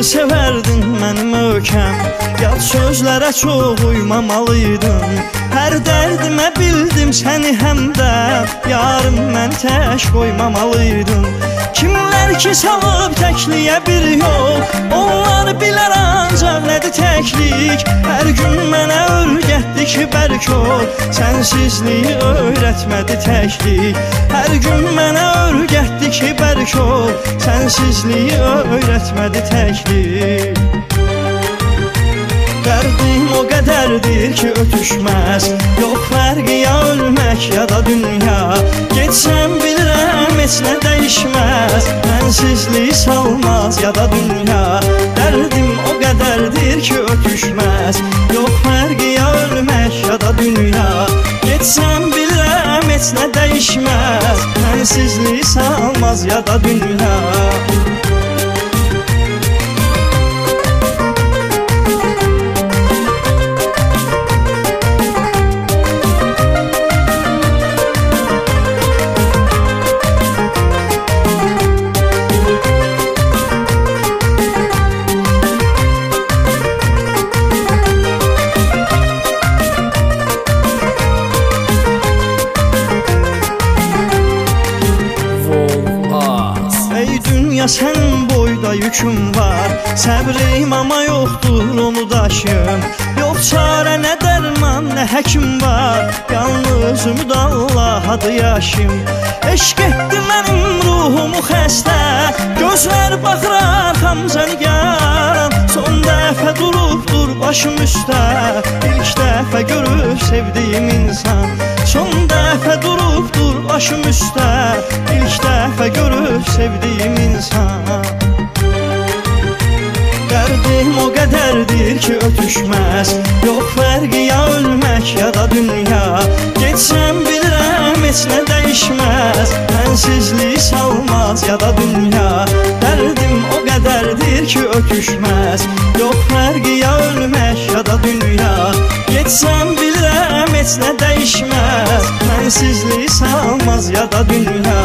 sevərdin mənim ölkəm, yad sözlərə çox uymamalıydın. Hər dərdimə bildim səni həmdə, yarım mən tək qoymamalıydın. Kimlər ki salıb təkliyə bir yol, onlar bilər ancaq nədir təklik. Hər gün mənə öyrətdi ki bərk ol, sənsizliyi öyrətmədi təklik. Hər gün mənə öyrətdi ki bərk ol, sənsizliyi öyrətmədi təklik. Dərdim o qədərdir ki ötüşməz, yox fərqi ya ölmək ya da dünya. Getsəm bilirəm heç nə dəyişməz, mənsizlik salmaz ya da dünya. Dərdim o qədərdir ki ötüşməz, yox fərqi ya ölmək ya da dünya. Getsəm bilirəm heç nə dəyişməz, mənsizlik salmaz ya da dünya. Sənin boyda yüküm var, səbrim amma yoxdur onu daşım. Yox çarə nə dərman nə həkim var, yalnız ümid Allahadır yaşım. Eşq etdi mənim ruhumu xəstə, gözlər baxır arxamca nigaran. Son dəfə durubdur başım üstə, ilk dəfə görüb sevdiyim insan. Son dəfə durubdur başım üstə, ilk dəfə görüb sevdiyim insan. Dərdim o qədərdir ki ötüşməz, yox fərqi ya ölmək ya da dünya. Getsəm bilirəm heç nə dəyişməz, mənsizlik salmaz ya da dünya. Dərdim o qədərdir ki ötüşməz, yox fərqi ya ölmək ya da dünya. Getsəm bilirəm heç nə dəyişməz, mənsizlik salmaz ya da dünya.